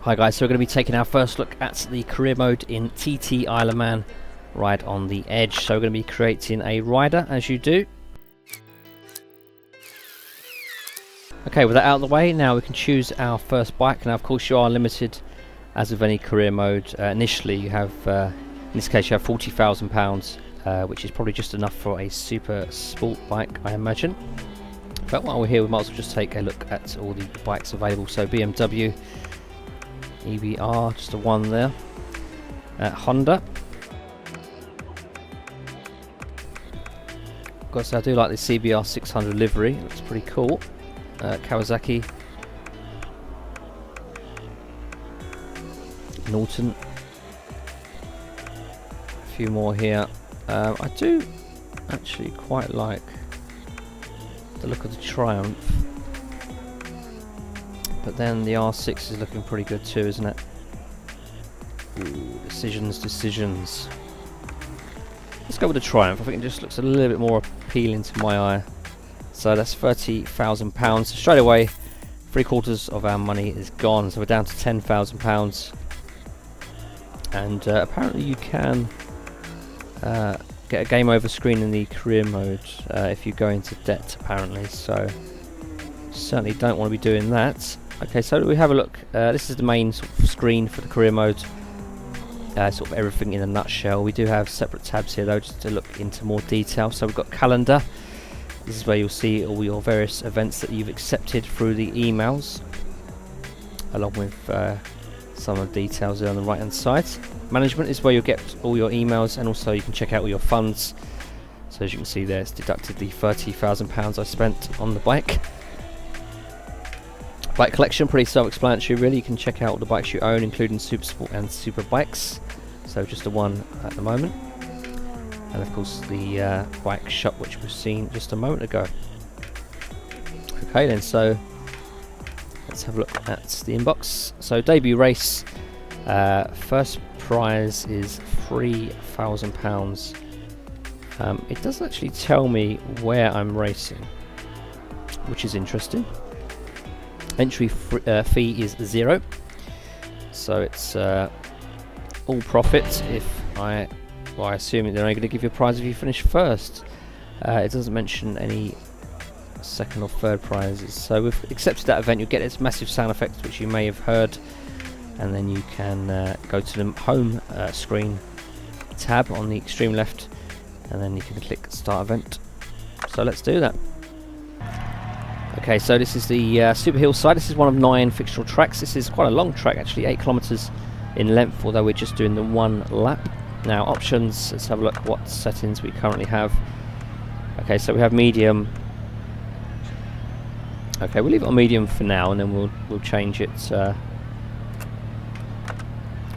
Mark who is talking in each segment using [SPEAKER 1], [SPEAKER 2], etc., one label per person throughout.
[SPEAKER 1] Hi guys, so we're going to be taking our first look at the career mode in TT Isle of Man, Ride on the Edge. So we're going to be creating a rider as you do. Okay, with that out of the way, now we can choose our first bike. Now of course you are limited, as with any career mode. Initially you have, in this case you have £40,000, which is probably just enough for a super sport bike, I imagine. But while we're here we might as well just take a look at all the bikes available. So BMW, EBR, just a one there. Honda. Of course, I do like the CBR 600 livery, it looks pretty cool. Kawasaki. Norton. A few more here. I do actually quite like the look of the Triumph. But then the R6 is looking pretty good too, isn't it? Ooh, decisions. Let's go with the Triumph. I think it just looks a little bit more appealing to my eye. So that's £30,000. So straight away, 3/4 of our money is gone. So we're down to £10,000. And apparently you can get a game over screen in the career mode if you go into debt, apparently. So certainly don't want to be doing that. Okay, so we have a look. This is the main sort of screen for the career mode. Sort of everything in a nutshell. We do have separate tabs here though, just to look into more detail. So we've got calendar. This is where you'll see all your various events that you've accepted through the emails, along with some of the details there on the right hand side. Management is where you'll get all your emails, and also you can check out all your funds. So as you can see there, it's deducted the £30,000 I spent on the bike. Bike collection, pretty self-explanatory really. You can check out all the bikes you own, including super sport and super bikes. So just the one at the moment. And of course the bike shop, which we've seen just a moment ago. Okay then, so let's have a look at the inbox. So debut race, first prize is £3,000. It doesn't actually tell me where I'm racing, which is interesting. Entry fee is 0, so it's all profit. I assume they're only going to give you a prize if you finish first. It doesn't mention any second or third prizes. So we've accepted that event. You'll get its massive sound effects, which you may have heard, and then you can go to the home screen tab on the extreme left, and then you can click start event. So let's do that. Okay, so this is the Super Hillside. This is one of 9 fictional tracks. This is quite a long track actually, 8 kilometers in length, although we're just doing the one lap. Now options, let's have a look what settings we currently have. Okay, so we have medium. Okay, we'll leave it on medium for now, and then we'll change it. We'll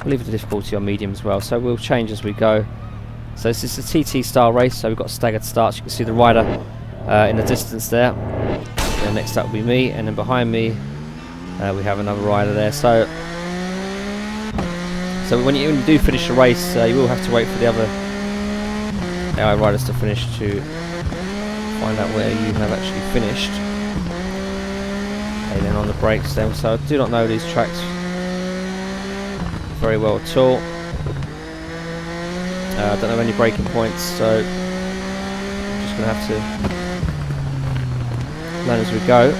[SPEAKER 1] leave the difficulty on medium as well, so we'll change as we go. So this is a TT style race, so we've got staggered starts. You can see the rider in the distance there. And next up will be me, and then behind me we have another rider there. So when you do finish the race, you will have to wait for the other AI riders to finish to find out where you have actually finished. And then on the brakes then, so I do not know these tracks very well at all. I don't know any braking points, so I'm just going to have to learn as we go.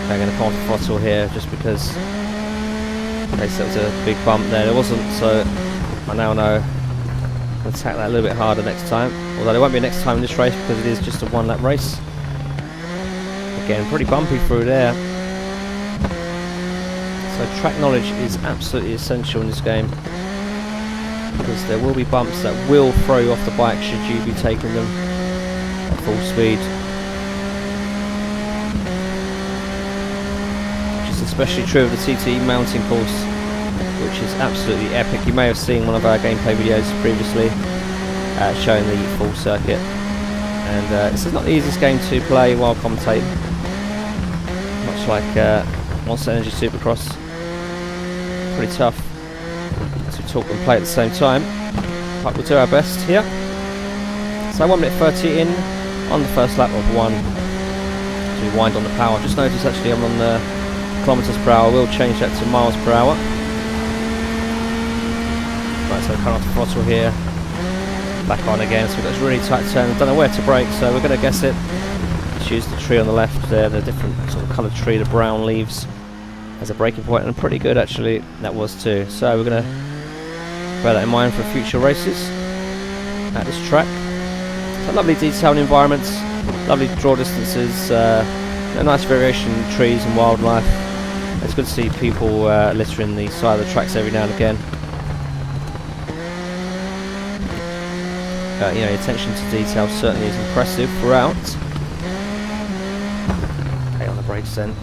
[SPEAKER 1] I'm going to come off the throttle here just because in case there was a big bump there. There wasn't, so I now know I'll attack that a little bit harder next time. Although there won't be a next time in this race because it is just a one lap race. Again, pretty bumpy through there. So track knowledge is absolutely essential in this game, because there will be bumps that will throw you off the bike should you be taking them at full speed. Which is especially true of the TT mountain course, which is absolutely epic. You may have seen one of our gameplay videos previously showing the full circuit. And this is not the easiest game to play while commentating. Much like Monster Energy Supercross. Pretty tough to talk and play at the same time, but we'll do our best here. So 1 minute 30 in on the first lap of 1. as we wind on the power. Just noticed actually I'm on the kilometres per hour. We'll change that to miles per hour. Right, so cut off the throttle here. Back on again, so we've got this really tight turn. I don't know where to brake, so we're going to guess it. Let's use the tree on the left there, the different sort of coloured tree, the brown leaves, as a braking point, and pretty good actually, that was too. So we're going to bear that in mind for future races at this track. So lovely detailed environments, lovely draw distances, a nice variation in trees and wildlife. It's good to see people littering the side of the tracks every now and again. You know, attention to detail certainly is impressive throughout. Okay, on the brakes then.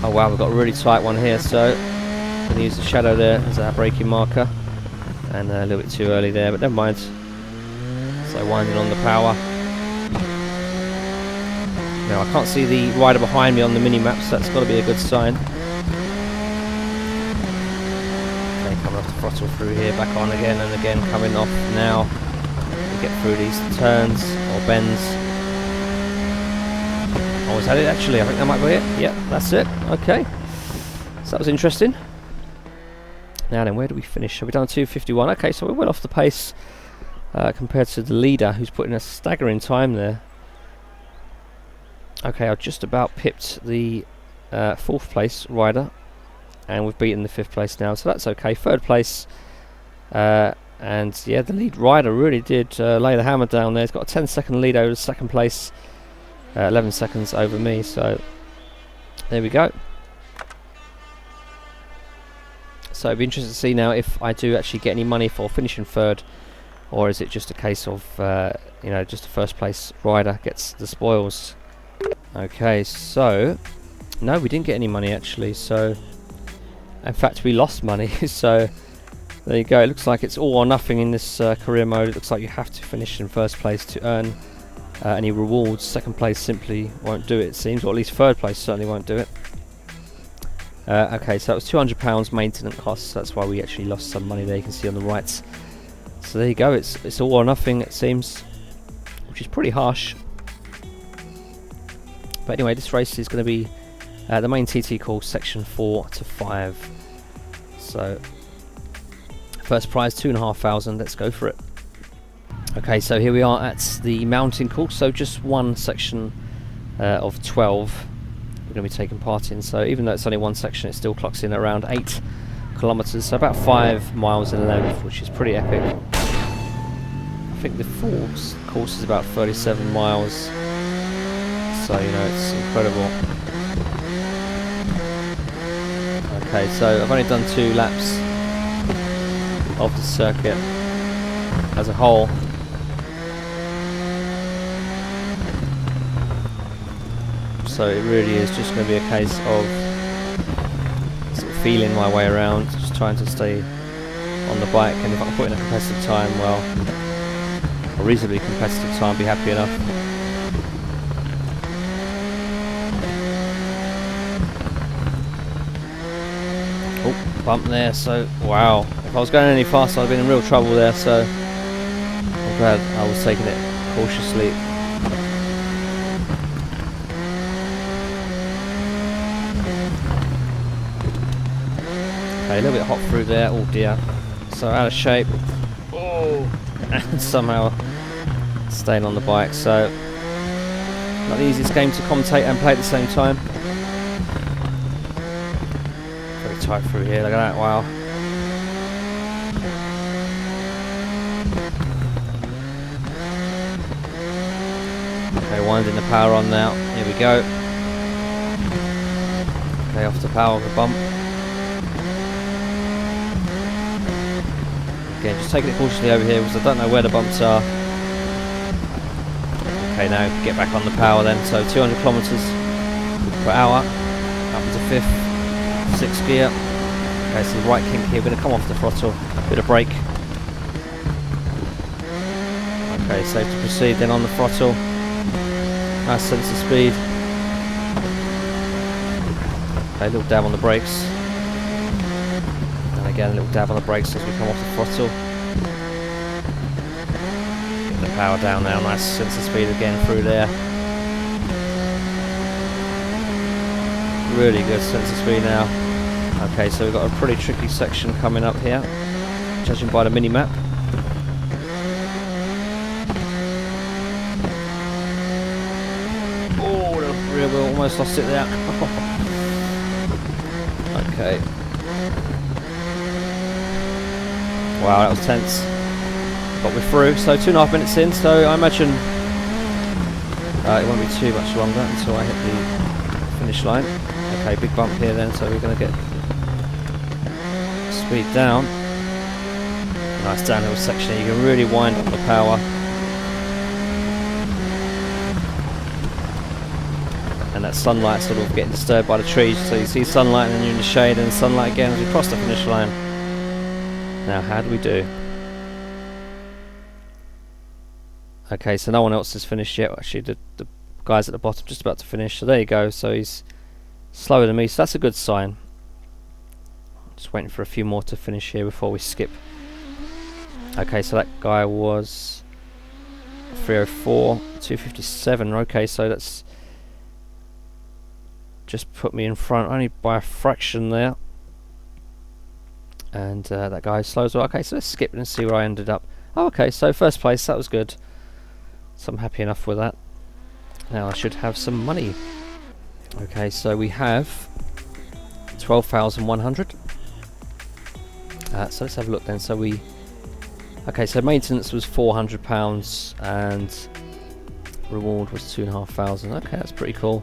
[SPEAKER 1] Oh wow, we've got a really tight one here, so I'm going to use the shadow there as our braking marker. And a little bit too early there, but never mind. So winding on the power. Now I can't see the rider behind me on the mini-map, so that's got to be a good sign. Coming off the throttle through here, back on again and again, coming off now. We get through these turns or bends. Oh, is that it actually? I think that might be it. Yep, that's it. Okay. So that was interesting. Now then, where do we finish? Have we done 2:51? Okay, so we're well off the pace compared to the leader, who's putting a staggering time there. Okay, I've just about pipped the 4th place rider. And we've beaten the 5th place now, so that's okay. 3rd place, and yeah, the lead rider really did lay the hammer down there. He's got a 10-second lead over the 2nd place, 11 seconds over me, so there we go. So it'd be interesting to see now if I do actually get any money for finishing 3rd, or is it just a case of, you know, just the 1st place rider gets the spoils. Okay, so, no, we didn't get any money actually, so... In fact, we lost money, so there you go. It looks like it's all or nothing in this career mode. It looks like you have to finish in 1st place to earn any rewards. 2nd place simply won't do it, it seems, or at least 3rd place certainly won't do it. Okay, so that was £200 maintenance costs. That's why we actually lost some money there. You can see on the right. So there you go. It's all or nothing, it seems, which is pretty harsh. But anyway, this race is going to be the main TT course, section 4 to 5. So, first prize, 2,500, let's go for it. Okay, so here we are at the mountain course, so just one section of 12 we're going to be taking part in. So even though it's only one section, it still clocks in around 8 kilometers, so about 5 miles in length, which is pretty epic. I think the full course is about 37 miles, so you know, it's incredible. Okay, so I've only done 2 laps of the circuit as a whole. So it really is just going to be a case of sort of feeling my way around, just trying to stay on the bike, and if I can put in a competitive time, well, a reasonably competitive time, be happy enough. Oh, bump there, so wow, if I was going any faster I'd have been in real trouble there, so I'm glad I was taking it cautiously. Okay, a little bit hot through there, oh dear, so out of shape, oh, and somehow staying on the bike, so not the easiest game to commentate and play at the same time. Very tight through here, look at that, wow. Okay, winding the power on now, here we go. Okay, off the power of the bump. Again, just taking it cautiously over here because I don't know where the bumps are. Okay, now get back on the power then, so 200 kilometers per hour, up into 5th, 6th gear. Okay, so the right kink here, we're going to come off the throttle, bit of brake. Okay, safe to proceed then on the throttle. Nice sense of speed. Okay, a little dab on the brakes. And again, a little dab on the brakes as we come off the throttle. Get the power down now, nice sense of speed again through there. really good sense of speed now. Okay, so we've got a pretty tricky section coming up here, judging by the mini-map. Oh, the rear wheel almost lost it there. Okay. Wow, that was tense. Got me through, so 2.5 minutes in, so I imagine it won't be too much longer until I hit the finish line. Okay, big bump here then, so we're going to get speed down. Nice downhill section here, you can really wind up the power. And that sunlight sort of getting disturbed by the trees, so you see sunlight and then you're in the shade and sunlight again as we cross the finish line. Now how do we do? Okay, so no one else has finished yet. Actually, the guys at the bottom just about to finish. So there you go. So he's slower than me. So that's a good sign. Just waiting for a few more to finish here before we skip. Okay, so that guy was 304, 257. Okay, so that's just put me in front only by a fraction there. And that guy's slow as well. Okay, so let's skip and see where I ended up. Oh, okay, so first place. That was good. So I'm happy enough with that. Now I should have some money. Okay, so we have 12,100. So let's have a look then. So we, okay, so maintenance was £400 and reward was 2,500. Okay, that's pretty cool.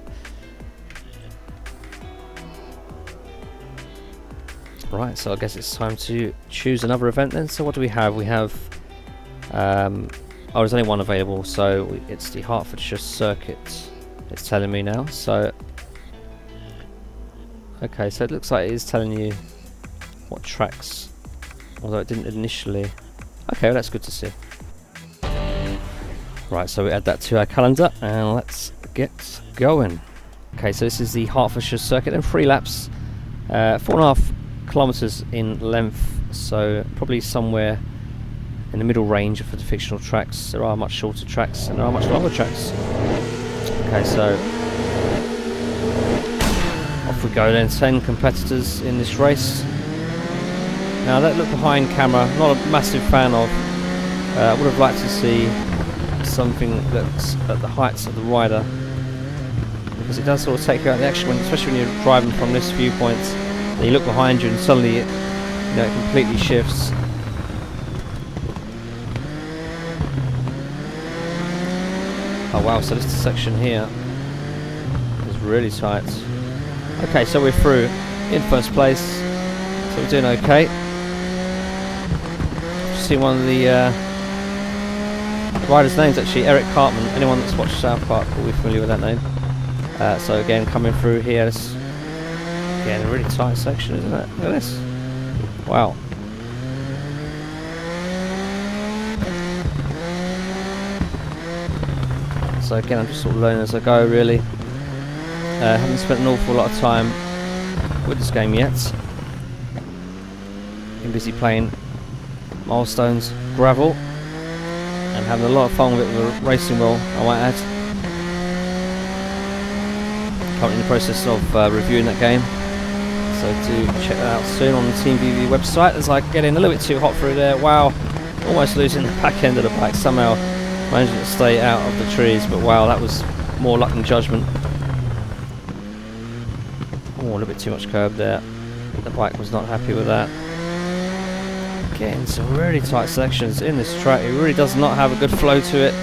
[SPEAKER 1] Right, so I guess it's time to choose another event then. So what do we have? We have oh, there's only one available, so it's the Hertfordshire Circuit, it's telling me now. So okay, so it looks like it is telling you what tracks, although it didn't initially. Okay, well, that's good to see. Right, so we add that to our calendar and let's get going. Okay, so this is the Hertfordshire Circuit and 3 laps, 4.5 kilometres in length, so probably somewhere in the middle range for the fictional tracks. There are much shorter tracks and there are much longer tracks. Okay, so off we go then. 10 competitors in this race. Now that look behind camera, not a massive fan of. I would have liked to see something that's at the heights of the rider, because it does sort of take you out of the action, especially when you're driving from this viewpoint. Then you look behind you and suddenly it completely shifts. Oh wow, so this section here is really tight. Okay, so we're through in first place, so we're doing okay. See one of the rider's names actually, Eric Cartman. Anyone that's watched South Park will be familiar with that name. So again, coming through here, this, again, a really tight section, isn't it? Look at this. Wow. So again, I'm just sort of learning as I go, really. Haven't spent an awful lot of time with this game yet. Been busy playing Milestones Gravel and having a lot of fun with it with a racing wheel, I might add. Currently in the process of reviewing that game, so do check that out soon on the Team VV website. As I get in a little bit too hot through there. Wow, almost losing the back end of the bike, somehow managing to stay out of the trees, but wow, that was more luck than judgment. Oh, a little bit too much curb there. The bike was not happy with that. Getting some really tight sections in this track. It really does not have a good flow to it.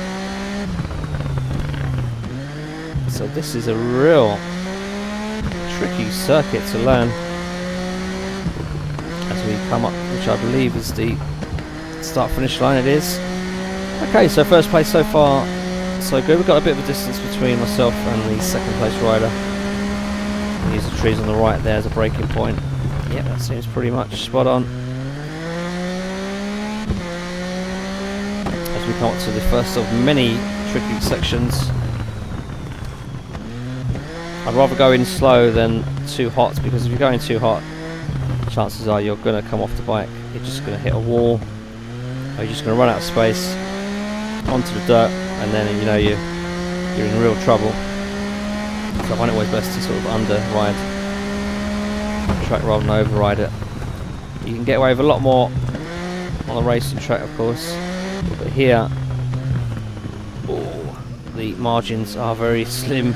[SPEAKER 1] So this is a real tricky circuit to learn as we come up, which I believe is the start finish line. It is. Okay, so first place so far, so good. We've got a bit of a distance between myself and the second place rider. Use the trees on the right there as a braking point. Yep, that seems pretty much spot on. As we come up to the first of many tricky sections. I'd rather go in slow than too hot, because if you're going too hot, chances are you're going to come off the bike. You're just going to hit a wall, or you're just going to run out of space onto the dirt, and then you're in real trouble. So I find it always best to sort of under ride track rather than override it. You can get away with a lot more on the racing track, of course, but here, oh, the margins are very slim.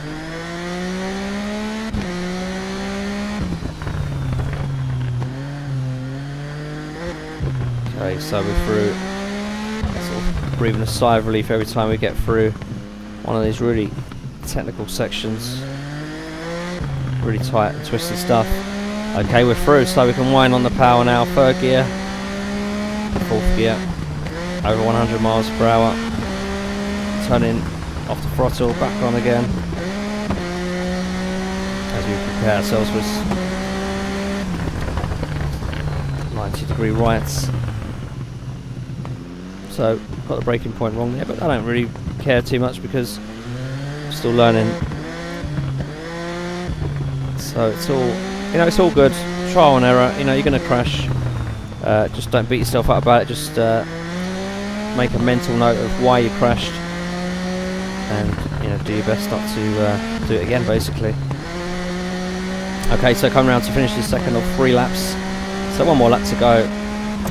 [SPEAKER 1] Okay, so we're through. Sort of breathing a sigh of relief every time we get through one of these really technical sections. Really tight and twisted stuff. Okay, we're through, so we can wind on the power now. Third gear, fourth gear, over 100 miles per hour. Turning off the throttle, back on again. As we prepare ourselves for 90-degree rights. So, got the braking point wrong there, but I don't really care too much because I'm still learning. So it's all, you know, it's all good. Trial and error. You know, you're going to crash. Just don't beat yourself up about it. Just make a mental note of why you crashed, and you know, do your best not to do it again, basically. Okay, so coming around to finish the second of 3 laps. So one more lap to go,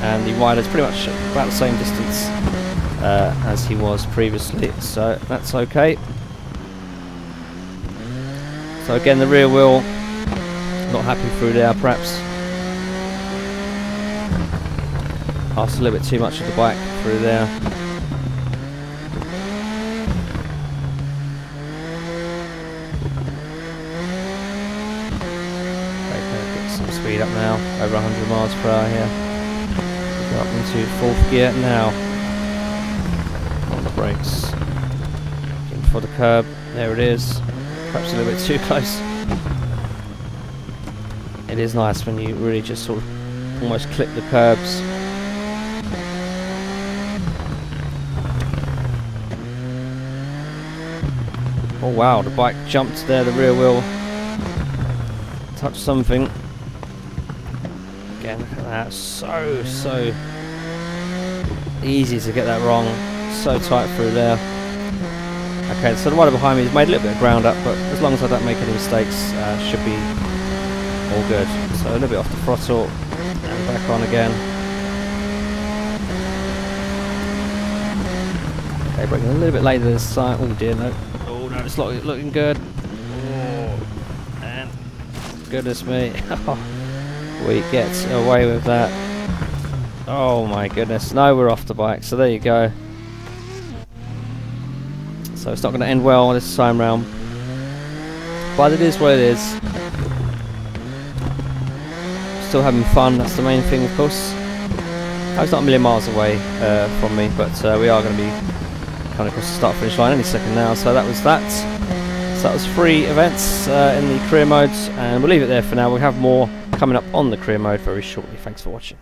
[SPEAKER 1] and the rider's pretty much about the same distance as he was previously. So that's okay. So again, the rear wheel. Not happy through there, perhaps. Asked a little bit too much of the bike through there. Okay, get some speed up now, over 100 miles per hour here. Go up into 4th gear now. On the brakes. Looking for the curb, there it is. Perhaps a little bit too close. It is nice when you really just sort of almost clip the curbs. Oh wow, the bike jumped there, the rear wheel touched something. Again, look at that, so easy to get that wrong, so tight through there. Okay, so the rider behind me has made a little bit of ground up, but as long as I don't make any mistakes, should be all good. So a little bit off the throttle and back on again. Okay, braking a little bit later this time. Oh dear, no. Oh no, it's looking good. Oh, and goodness me. We get away with that. Oh my goodness. No, we're off the bike. So there you go. So it's not going to end well this time round. But it is what it is. Still having fun, that's the main thing, of course. It's not a million miles away from me, but we are going to be coming across the start finish line any second now. So that was that. So that was 3 events in the career modes, and we'll leave it there for now. We'll have more coming up on the career mode very shortly. Thanks for watching.